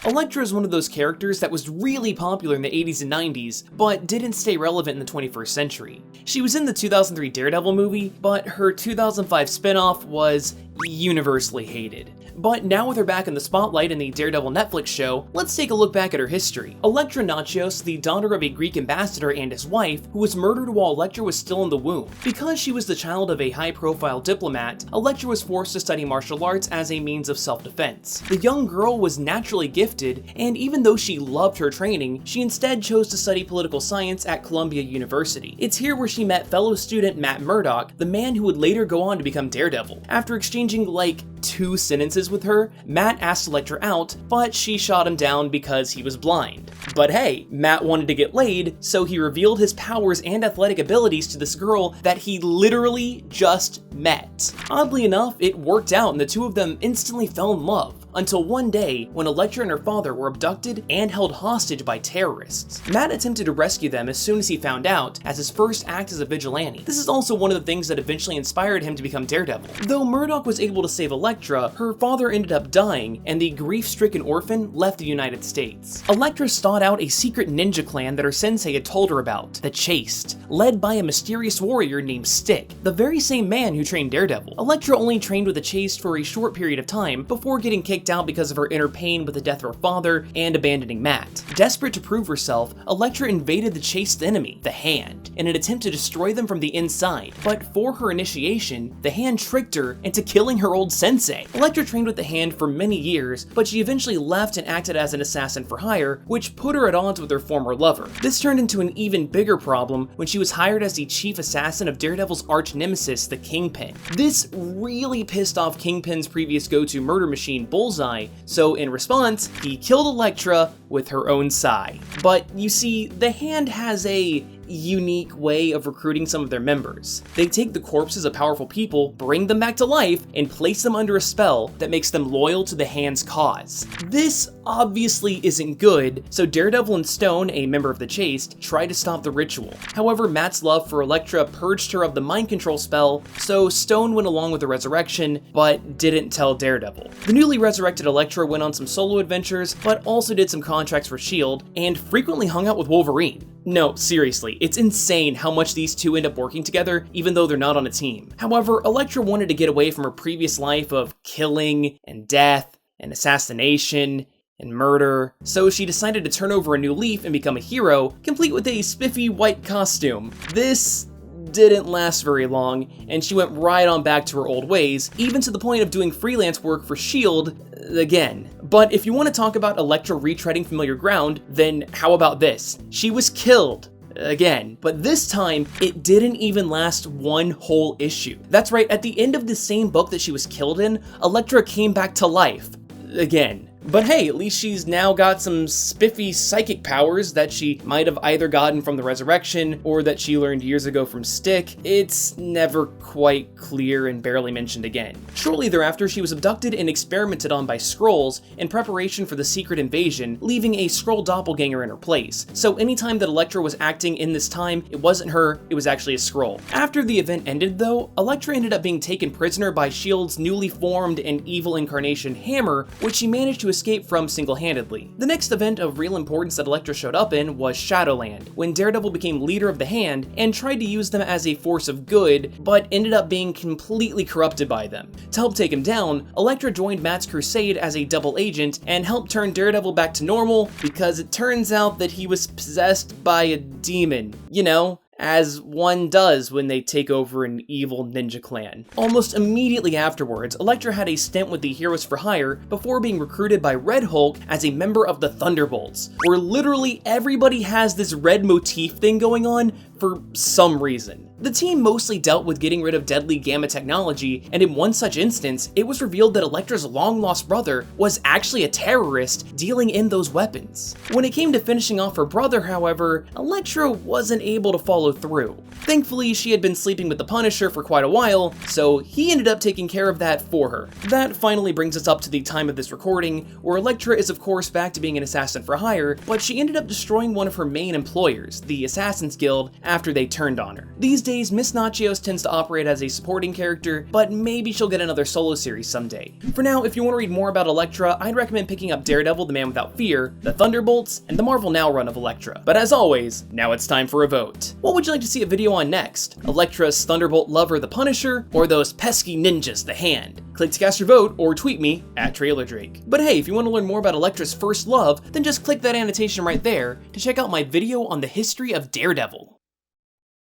Elektra is one of those characters that was really popular in the 80s and 90s, but didn't stay relevant in the 21st century. She was in the 2003 Daredevil movie, but her 2005 spin-off was universally hated. But now with her back in the spotlight in the Daredevil Netflix show, let's take a look back at her history. Elektra Natchios, the daughter of a Greek ambassador and his wife, who was murdered while Elektra was still in the womb. Because she was the child of a high-profile diplomat, Elektra was forced to study martial arts as a means of self-defense. The young girl was naturally gifted, and even though she loved her training, she instead chose to study political science at Columbia University. It's here where she met fellow student Matt Murdock, the man who would later go on to become Daredevil. After exchanging like 2 sentences with her, Matt asked Elektra out, but she shot him down because he was blind. But hey, Matt wanted to get laid, so he revealed his powers and athletic abilities to this girl that he literally just met. Oddly enough, it worked out and the two of them instantly fell in love. Until one day, when Elektra and her father were abducted and held hostage by terrorists. Matt attempted to rescue them as soon as he found out, as his first act as a vigilante. This is also one of the things that eventually inspired him to become Daredevil. Though Murdock was able to save Elektra, her father ended up dying, and the grief-stricken orphan left the United States. Elektra sought out a secret ninja clan that her sensei had told her about, the Chaste, led by a mysterious warrior named Stick, the very same man who trained Daredevil. Elektra only trained with the Chaste for a short period of time before getting kicked out because of her inner pain with the death of her father and abandoning Matt. Desperate to prove herself, Elektra invaded the Chaste enemy, the Hand, in an attempt to destroy them from the inside. But for her initiation, the Hand tricked her into killing her old sensei. Elektra trained with the Hand for many years, but she eventually left and acted as an assassin for hire, which put her at odds with her former lover. This turned into an even bigger problem when she was hired as the chief assassin of Daredevil's arch nemesis, the Kingpin. This really pissed off Kingpin's previous go-to murder machine, Bullseye, so in response, he killed Elektra with her own sai. But you see, the Hand has a unique way of recruiting some of their members. They take the corpses of powerful people, bring them back to life, and place them under a spell that makes them loyal to the Hand's cause. This obviously isn't good, so Daredevil and Stone, a member of the Chaste, try to stop the ritual. However, Matt's love for Elektra purged her of the mind control spell, so Stone went along with the resurrection, but didn't tell Daredevil. The newly resurrected Elektra went on some solo adventures, but also did some contracts for S.H.I.E.L.D., and frequently hung out with Wolverine. No, seriously, it's insane how much these two end up working together, even though they're not on a team. However, Elektra wanted to get away from her previous life of killing, and death, and assassination, and murder, so she decided to turn over a new leaf and become a hero, complete with a spiffy white costume. This didn't last very long, and she went right on back to her old ways, even to the point of doing freelance work for S.H.I.E.L.D. again. But if you want to talk about Elektra retreading familiar ground, then how about this? She was killed again, but this time it didn't even last one whole issue. That's right, at the end of the same book that she was killed in, Elektra came back to life again. But hey, at least she's now got some spiffy psychic powers that she might have either gotten from the resurrection or that she learned years ago from Stick. It's never quite clear and barely mentioned again. Shortly thereafter, she was abducted and experimented on by Skrulls in preparation for the secret invasion, leaving a Skrull doppelganger in her place. So anytime that Elektra was acting in this time, it wasn't her, it was actually a Skrull. After the event ended though, Elektra ended up being taken prisoner by S.H.I.E.L.D.'s newly formed and evil incarnation Hammer, which she managed to escape from single-handedly. The next event of real importance that Elektra showed up in was Shadowland, when Daredevil became leader of the Hand and tried to use them as a force of good, but ended up being completely corrupted by them. To help take him down, Elektra joined Matt's crusade as a double agent and helped turn Daredevil back to normal because it turns out that he was possessed by a demon. You know, as one does when they take over an evil ninja clan. Almost immediately afterwards, Elektra had a stint with the Heroes for Hire before being recruited by Red Hulk as a member of the Thunderbolts, where literally everybody has this red motif thing going on for some reason. The team mostly dealt with getting rid of deadly gamma technology, and in one such instance, it was revealed that Elektra's long-lost brother was actually a terrorist dealing in those weapons. When it came to finishing off her brother, however, Elektra wasn't able to follow through. Thankfully, she had been sleeping with the Punisher for quite a while, so he ended up taking care of that for her. That finally brings us up to the time of this recording, where Elektra is of course back to being an assassin for hire, but she ended up destroying one of her main employers, the Assassin's Guild, after they turned on her. These days, Miss Natchios tends to operate as a supporting character, but maybe she'll get another solo series someday. For now, if you want to read more about Elektra, I'd recommend picking up Daredevil, the Man Without Fear, The Thunderbolts, and the Marvel Now run of Elektra. But as always, now it's time for a vote. What would you like to see a video on next? Elektra's Thunderbolt lover, the Punisher, or those pesky ninjas, the Hand? Click to cast your vote, or tweet me at TrailerDrake. But hey, if you want to learn more about Elektra's first love, then just click that annotation right there to check out my video on the history of Daredevil.